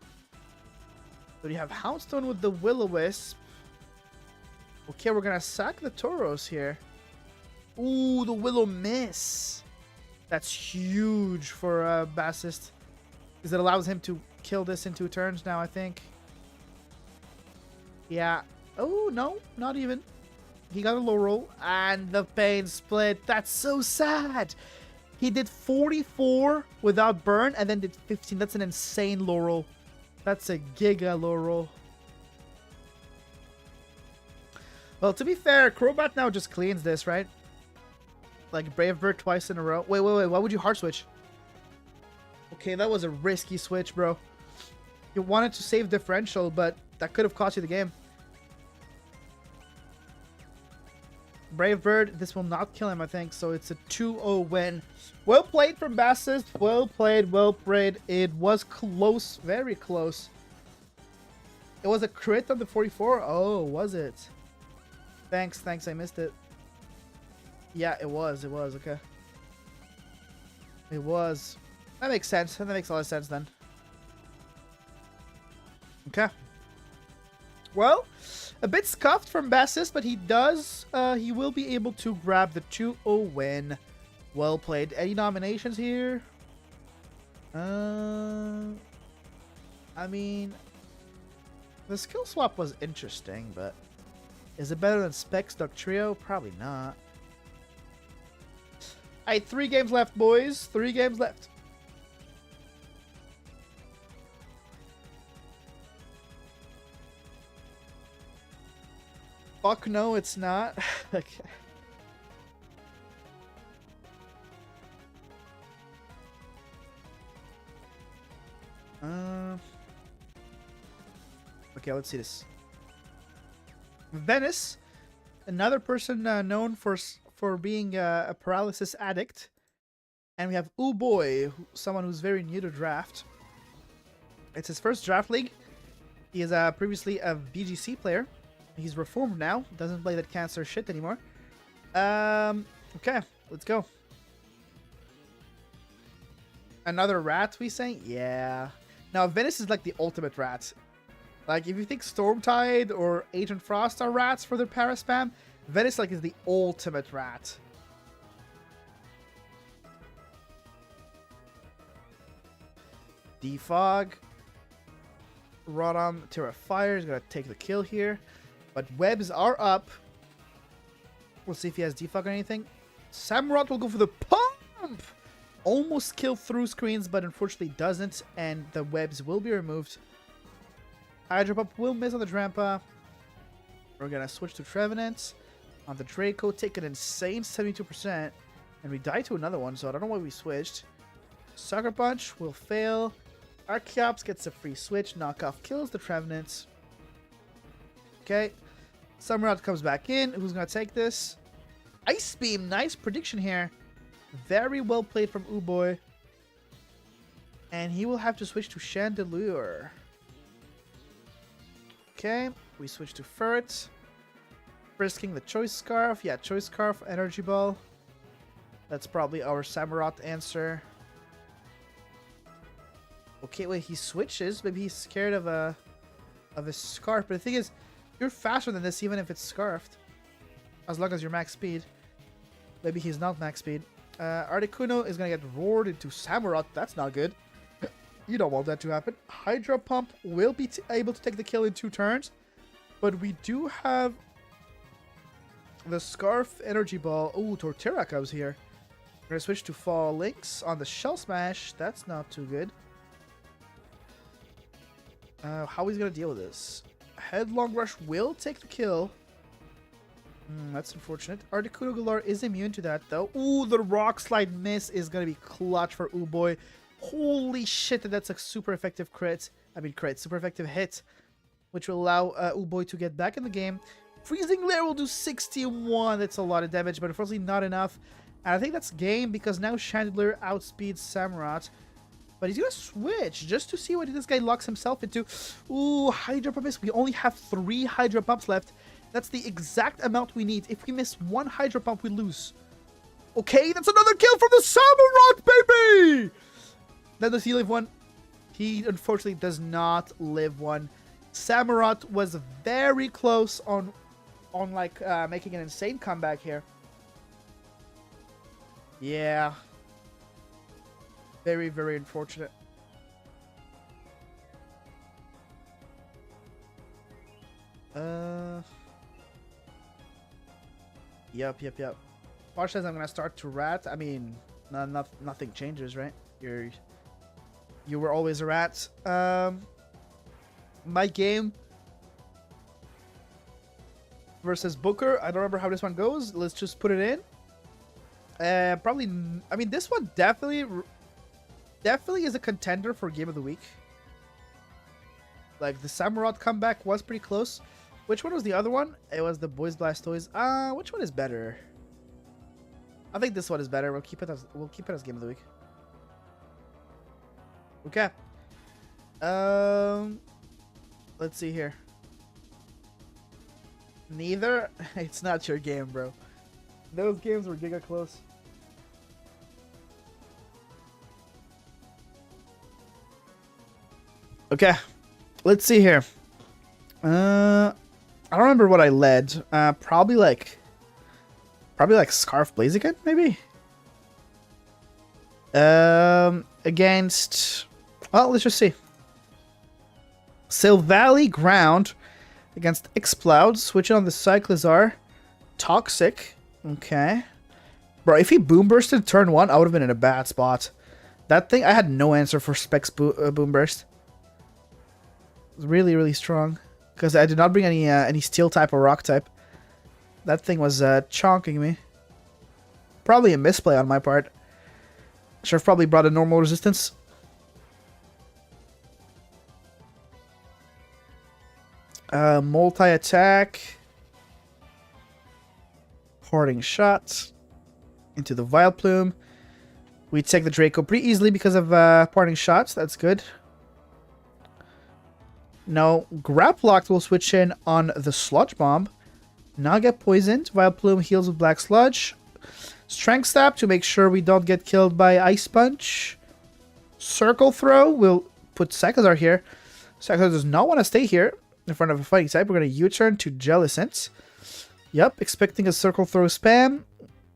So you have Houndstone with the Will-O-Wisp. Okay, we're gonna sack the Tauros here. Ooh, the Will-O-Miss. That's huge for Bassist. Because it allows him to kill this in 2 turns now, I think. Yeah. Oh, no, not even. He got a low roll. And the pain split. That's so sad. He did 44 without burn and then did 15. That's an insane low roll. That's a giga low roll. Well, to be fair, Crobat now just cleans this, right? Like Brave Bird twice in a row. Wait. Why would you hard switch? Okay, that was a risky switch, bro. You wanted to save differential, but that could have cost you the game. Brave Bird, this will not kill him, I think. So it's a 2-0 win. Well played from Bassist. Well played, well played. It was close, very close. It was a crit on the 44. Oh, was it? Thanks, I missed it. Yeah, it was, okay. It was. That makes sense. That makes a lot of sense then. Okay. Well, a bit scuffed from Bassist, but he will be able to grab the 2-0 win. Well played. Any nominations here? I mean, the skill swap was interesting, but is it better than Specs Duck Trio? Probably not. Alright, 3 games left, boys. 3 games left. Fuck no, it's not. Okay. Okay, let's see this. Venice, another person known for being a paralysis addict, and we have Boy, someone who's very new to draft. It's his first draft league. He is previously a BGC player. He's reformed now. Doesn't play that cancer shit anymore. Okay, let's go. Another rat, we say? Yeah. Now, Venice is like the ultimate rat. Like, if you think Stormtide or Agent Frost are rats for their paraspam, Venice like is the ultimate rat. Defog. Rodom Terrifier is going to take the kill here. But webs are up. We'll see if he has defog or anything. Samurott will go for the pump! Almost kill through screens, but unfortunately doesn't. And the webs will be removed. Hydro Pump will miss on the Drampa. We're going to switch to Trevenant. On the Draco, take an insane 72%. And we die to another one, so I don't know why we switched. Sucker Punch will fail. Archeops gets a free switch. Knockoff kills the Trevenant. Okay. Samurott comes back in. Who's going to take this? Ice Beam. Nice prediction here. Very well played from Boy. And he will have to switch to Chandelure. Okay. We switch to Ferret. Frisking the Choice Scarf. Yeah, Choice Scarf, Energy Ball. That's probably our Samurott answer. Okay, wait, he switches. Maybe he's scared of a of his scarf. But the thing is, you're faster than this even if it's scarfed. As long as you're max speed. Maybe he's not max speed. Articuno is going to get roared into Samurott. That's not good. You don't want that to happen. Hydro Pump will be able to take the kill in 2 turns. But we do have the Scarf Energy Ball. Ooh, Torterra comes here. We're going to switch to Fall Links on the Shell Smash. That's not too good. How he's going to deal with this? Headlong Rush will take the kill. That's unfortunate. Articuno Galar is immune to that, though. Ooh, the Rock Slide miss is going to be clutch for Uboy. Holy shit, that's a super effective crit. Super effective hit. Which will allow Uboy to get back in the game. Freezing Lair will do 61. That's a lot of damage, but unfortunately not enough. And I think that's game because now Chandelier outspeeds Samurott. But he's going to switch just to see what this guy locks himself into. Ooh, Hydro Pump miss. We only have 3 Hydro Pumps left. That's the exact amount we need. If we miss 1 Hydro Pump, we lose. Okay, that's another kill from the Samurott, baby! Now, does he live one? He, unfortunately, does not live one. Samurott was very close on making an insane comeback here. Yeah. Very, very unfortunate. Yep. Posh says I'm gonna start to rat. I mean, nothing changes, right? You were always a rat. My game versus Booker. I don't remember how this one goes. Let's just put it in. Probably. I mean, this one definitely is a contender for Game of the Week. Like the Samurott comeback was pretty close. Which one was the other one? It was the Boys Blastoise. Which one is better? I think this one is better. We'll keep it as Game of the Week. Okay. Let's see here. Neither. It's not your game, bro. Those games were giga close. Okay. Let's see here. I don't remember what I led. Probably like Scarf Blaziken, maybe? Against... Well, let's just see. Silvally Ground against Exploud. Switching on the Cyclizar. Toxic. Okay. Bro, if he Boom Bursted turn 1, I would have been in a bad spot. That thing, I had no answer for Specs Boom Burst. It was really, really strong. Because I did not bring any Steel type or Rock type. That thing was chonking me. Probably a misplay on my part. Should have probably brought a normal resistance. Multi-attack. Parting shot. Into the Vileplume. We take the Draco pretty easily because of parting shots. That's good. No, Graplocked will switch in on the Sludge Bomb. Not get poisoned. Vileplume heals with Black Sludge. Strength Stab to make sure we don't get killed by Ice Punch. Circle Throw will put Cyclizar here. Cyclizar does not want to stay here in front of a fighting type. We're going to U-turn to Jellicent. Yep, expecting a Circle Throw spam.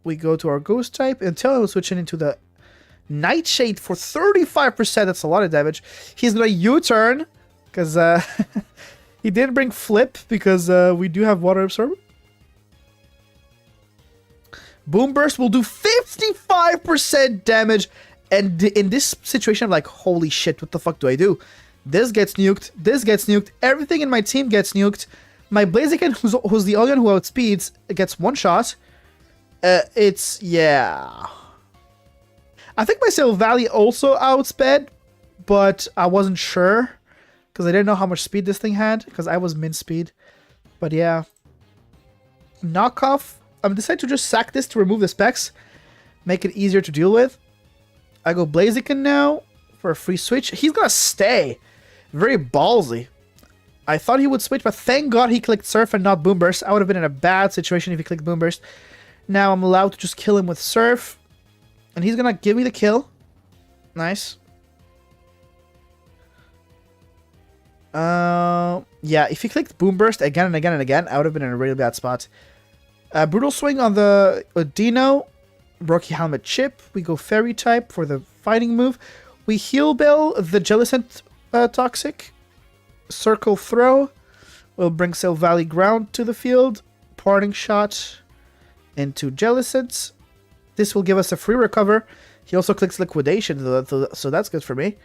We go to our Ghost type until I will switch in into the Nightshade for 35%. That's a lot of damage. He's going to U-turn. Because he didn't bring Flip because we do have Water Absorb. Boom Burst will do 55% damage. And in this situation, I'm like, holy shit, what the fuck do I do? This gets nuked. This gets nuked. Everything in my team gets nuked. My Blaziken, who's the only one who outspeeds, gets one shot. Yeah. I think my Silvally also outsped, but I wasn't sure. Because I didn't know how much speed this thing had. Because I was min speed. But yeah. Knockoff. I'm deciding to just sack this to remove the specs. Make it easier to deal with. I go Blaziken now. For a free switch. He's going to stay. Very ballsy. I thought he would switch. But thank God he clicked Surf and not Boom Burst. I would have been in a bad situation if he clicked Boom Burst. Now I'm allowed to just kill him with Surf. And he's going to give me the kill. Nice. Yeah, if he clicked Boom Burst again and again and again, I would have been in a really bad spot. Brutal Swing on the Dino. Rocky Helmet Chip. We go Fairy type for the fighting move. We Heal Bell the Jellicent Toxic. Circle Throw. We'll bring Sail Valley Ground to the field. Parting Shot into Jellicent. This will give us a free recover. He also clicks Liquidation, so that's good for me.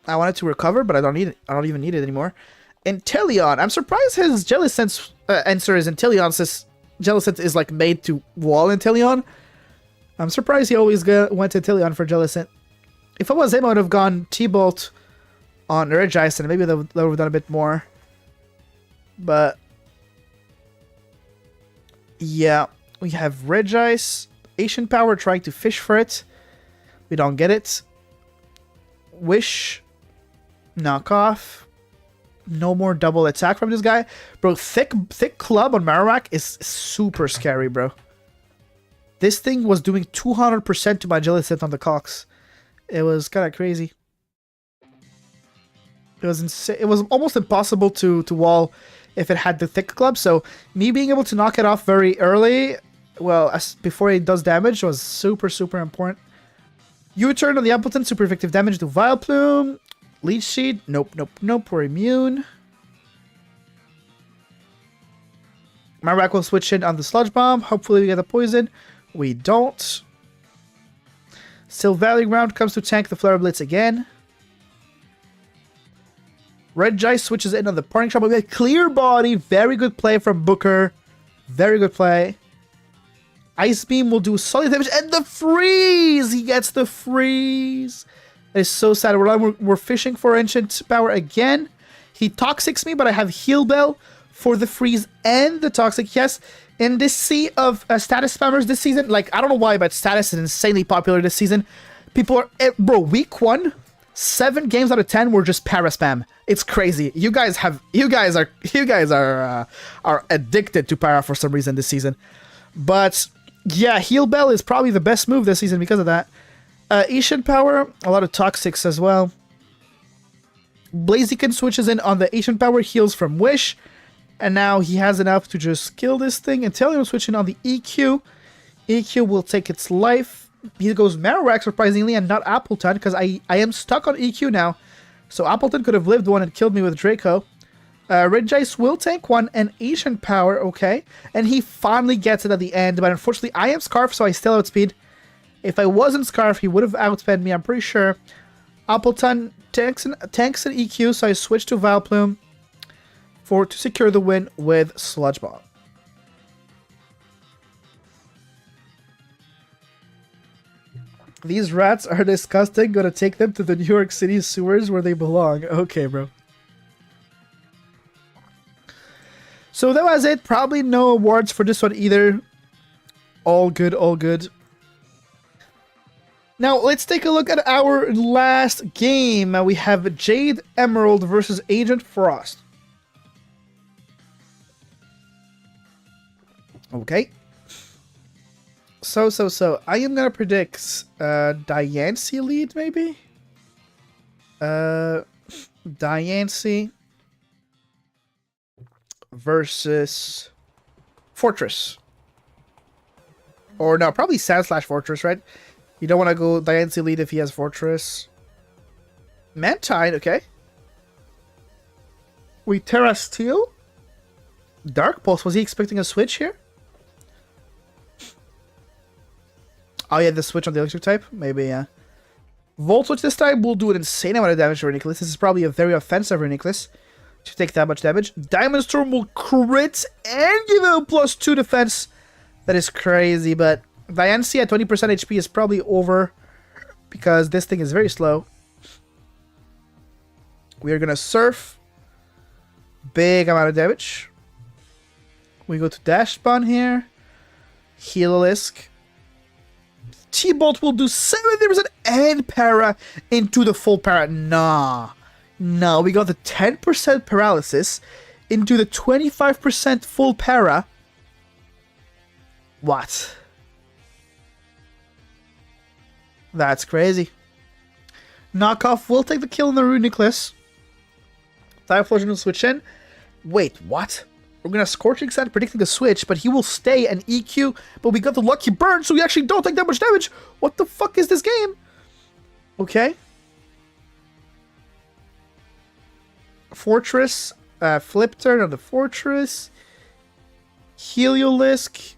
I wanted to recover, but I don't need it. I don't even need it anymore. Inteleon. I'm surprised his Jellicent's answer is Inteleon, since Jellicent is like made to wall Inteleon. I'm surprised he always went to Inteleon for Jellicent. If I was him, I would have gone T-Bolt on Regice, and maybe that would have done a bit more. But yeah, we have Regice, Ancient Power trying to fish for it. We don't get it. Wish, knock off. No more double attack from this guy. Bro, thick club on Marowak is super scary, bro. This thing was doing 200% to my Jellicent on the Cox. It was kind of crazy. It was insane. It was almost impossible to wall if it had the thick club. So me being able to knock it off very early, well, before it does damage, was super, super important. U-turn on the Appleton, super effective damage to Vileplume. Leech Seed, nope, nope, nope, we're immune. Marowak will switch in on the Sludge Bomb. Hopefully we get a poison. We don't. Sail Valley Ground comes to tank the Flare Blitz again. Regice switches in on the Parting Shot. We have Clear Body, very good play from Booker. Very good play. Ice Beam will do solid damage, and the freeze! He gets the freeze. That is so sad. We're fishing for Ancient Power again. He Toxics me, but I have Heal Bell for the freeze and the Toxic. Yes, in this sea of status spammers this season, like, I don't know why, but status is insanely popular this season. People are... Bro, week 1, 7 games out of 10 were just para spam. It's crazy. You guys are addicted to para for some reason this season. But yeah, Heal Bell is probably the best move this season because of that. Ancient Power, a lot of Toxics as well. Blaziken switches in on the Ancient Power, heals from Wish. And now he has enough to just kill this thing. Inteleon will switch in on the EQ. EQ will take its life. He goes Marowak, surprisingly, and not Appleton, because I am stuck on EQ now. So Appleton could have lived one and killed me with Draco. Regice will tank one, and Ancient Power, okay. And he finally gets it at the end, but unfortunately I am Scarf, so I still outspeed. If I wasn't Scarf, he would have outsped me, I'm pretty sure. Appleton tanks an EQ, so I switch to Vileplume to secure the win with Sludge Bomb. These rats are disgusting. Gonna take them to the New York City sewers where they belong. Okay, bro. So that was it. Probably no awards for this one either. All good, all good. Now, let's take a look at our last game. We have Jade Emerald versus Agent Frost. Okay. So, I am gonna predict Diancie lead, maybe? Diancie versus Fortress. Or no, probably Sand/Fortress, right? You don't want to go Diancie lead if he has Fortress. Mantine, okay. We Terra Steel. Dark Pulse, was he expecting a switch here? Oh yeah, the switch on the electric type? Maybe, yeah. Volt Switch this time will do an insane amount of damage to Reuniclus. This is probably a very offensive Reuniclus to take that much damage. Diamond Storm will crit and give him a +2 defense. That is crazy, but Diancie at 20% HP is probably over because this thing is very slow. We are going to Surf. Big amount of damage. We go to Dash Spawn here. Heal-a-Lisk. T-Bolt will do 70% and para into the full para. Nah. No, we got the 10% paralysis into the 25% full para. What? That's crazy. Knockoff will take the kill on the Reuniclus. Typhlosion will switch in. Wait, what? We're gonna Scorching Sand predicting the switch, but he will stay and EQ, but we got the lucky burn, so we actually don't take that much damage. What the fuck is this game? Okay. Fortress, flip turn on the Fortress. Heliolisk.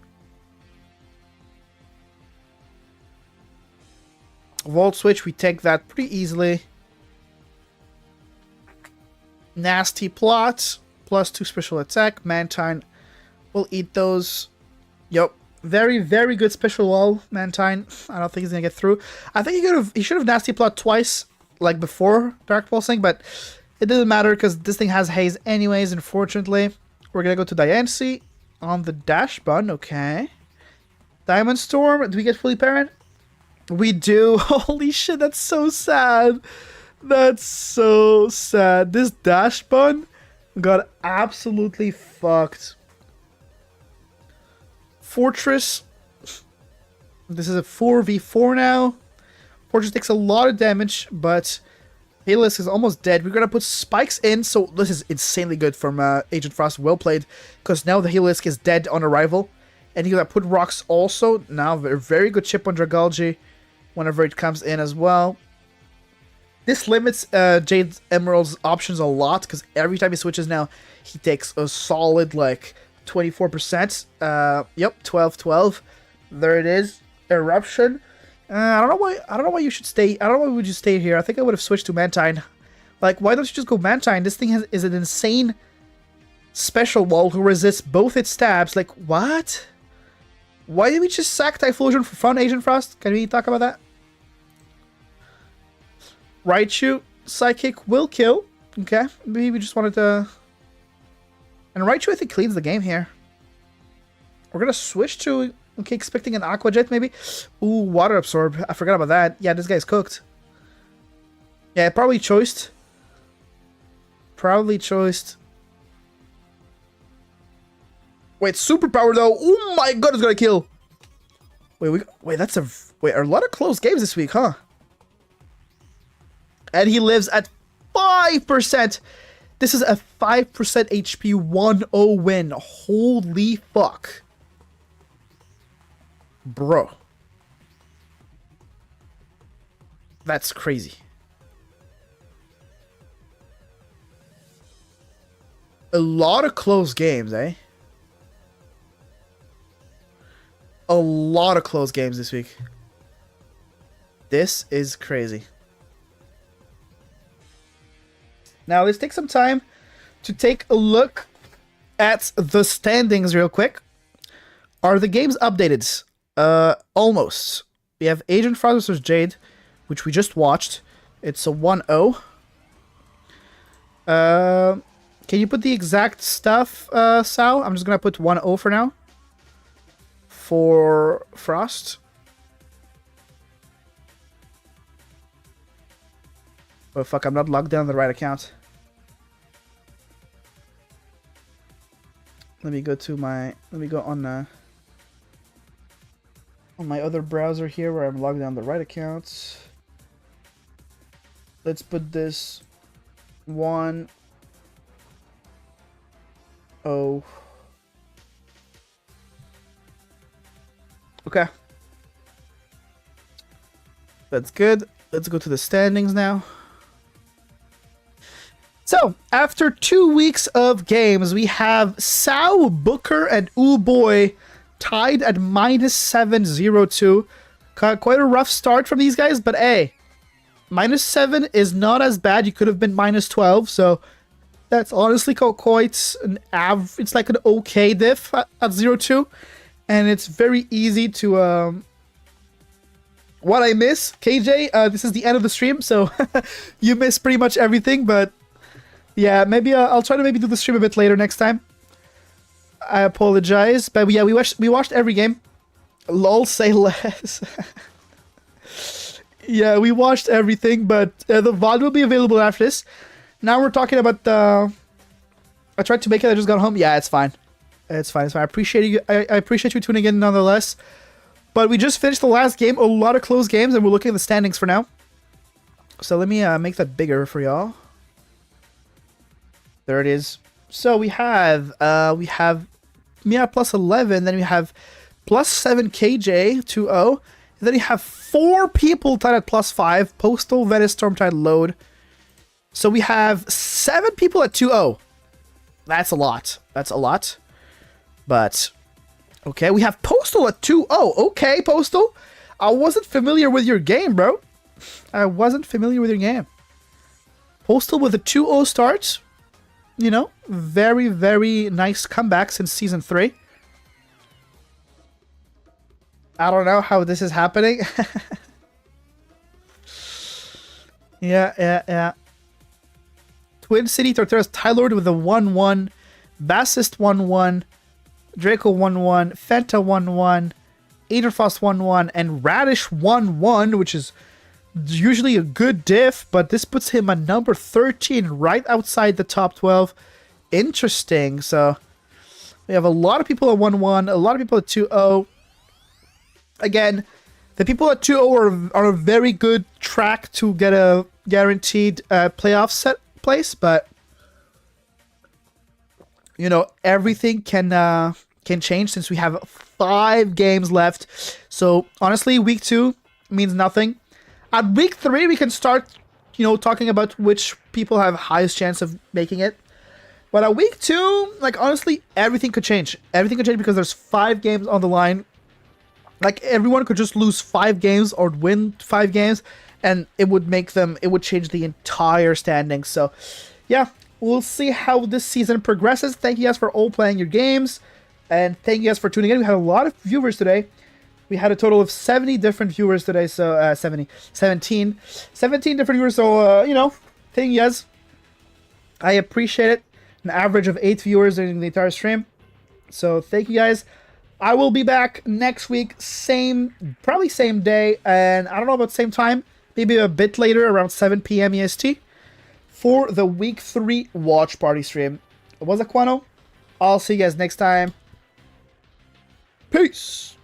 Volt Switch, we take that pretty easily. Nasty Plot. +2 special attack. Mantine will eat those. Yep. Very, very good special wall, Mantine. I don't think he's going to get through. I think he should have Nasty Plot twice, like before Dark Pulsing, but it doesn't matter because this thing has haze anyways, unfortunately. We're going to go to Diancie on the Dash Bun. Okay. Diamond Storm. Do we get fully parent? We do. Holy shit, that's so sad. That's so sad. This Dash Bun got absolutely fucked. Fortress. This is a 4v4 now. Fortress takes a lot of damage, but Heliolisk is almost dead. We're gonna put spikes in, so this is insanely good from Agent Frost. Well played, because now the Heliolisk is dead on arrival. And he's gonna put rocks also. Now, a very good chip on Dragalge whenever it comes in as well. This limits Jade Emerald's options a lot, because every time he switches now, he takes a solid, like, 24%. Yep, 12-12. There it is. Eruption. I don't know why you should stay. I don't know why would you stay here. I think I would have switched to Mantine. Like, why don't you just go Mantine? This thing is an insane special wall who resists both its stabs. Like, what? Why did we just sack Typhlosion for fun, Agent Frost? Can we talk about that? Raichu, Psychic will kill. Okay, maybe we just wanted to... And Raichu, I think, cleans the game here. We're gonna switch to... Okay, expecting an Aqua Jet, maybe? Ooh, Water Absorb. I forgot about that. Yeah, this guy's cooked. Yeah, probably choiced. Probably choiced. Wait, Superpower, though. Oh my god, it's gonna kill. Wait, that's a... Wait, a lot of close games this week, huh? And he lives at 5%. This is a 5% HP 1-0 win. Holy fuck. Bro. That's crazy. A lot of close games, eh? A lot of close games this week. This is crazy. Now, let's take some time to take a look at the standings real quick. Are the games updated? Almost. We have Agent Frost vs. Jade, which we just watched. It's a 1-0. Can you put the exact stuff, Sal? I'm just gonna put 1-0 for now. For Frost. Oh fuck, I'm not logged down the right account. Let me go to my... Let me go on my other browser here where I'm logged down the right account. Let's put this 1-0. Okay. That's good. Let's go to the standings now. So, after 2 weeks of games, we have Sao, Booker, and Boy tied at -702. Quite a rough start from these guys, but hey, -7 is not as bad. You could have been -12, so that's honestly quite an it's like an okay diff at 0-2, and it's very easy to what I miss, KJ. This is the end of the stream, so you miss pretty much everything, but yeah, maybe I'll try to maybe do the stream a bit later next time. I apologize, but yeah, we watched every game. Lol, say less. Yeah, we watched everything, but the VOD will be available after this. Now we're talking about the... I tried to make it, I just got home. Yeah, it's fine. It's fine, it's fine. I appreciate you. I appreciate you tuning in nonetheless. But we just finished the last game, a lot of close games, and we're looking at the standings for now. So let me make that bigger for y'all. There it is. So we have Mia plus 11, then we have plus 7 KJ 2-0. And then we have 4 people tied at plus 5. Postal, Venice, Stormtide, Load. So we have 7 people at 2-0. That's a lot. That's a lot. But, okay, we have Postal at 2-0. Okay, Postal. I wasn't familiar with your game, bro. I wasn't familiar with your game. Postal with a 2-0 start. You know, very, very nice comeback since Season 3. I don't know how this is happening. Yeah. Twin City Torteras Tylord with a 1-1. Bassist 1-1. Draco 1-1. Fenta 1-1. Aetherfrost 1-1. And Radish 1-1, which is usually a good diff, but this puts him at number 13, right outside the top 12. Interesting. So we have a lot of people at 1-1, a lot of people at 2-0. Again, the people at 2-0 are a very good track to get a guaranteed playoff set place, but you know, everything can change since we have 5 games left. So honestly, week 2 means nothing. At week 3, we can start, you know, talking about which people have highest chance of making it. But at week 2, like, honestly, everything could change. Everything could change because there's 5 games on the line. Like, everyone could just lose 5 games or win 5 games, and it would change the entire standings. So, yeah, we'll see how this season progresses. Thank you guys for all playing your games, and thank you guys for tuning in. We had a lot of viewers today. We had a total of 70 different viewers today, so 17 different viewers, so, you know, thank you guys. I appreciate it. An average of 8 viewers during the entire stream. So, thank you guys. I will be back next week, probably same day, and I don't know about same time, maybe a bit later, around 7 p.m. EST, for the week 3 watch party stream. It was Acwano. I'll see you guys next time. Peace!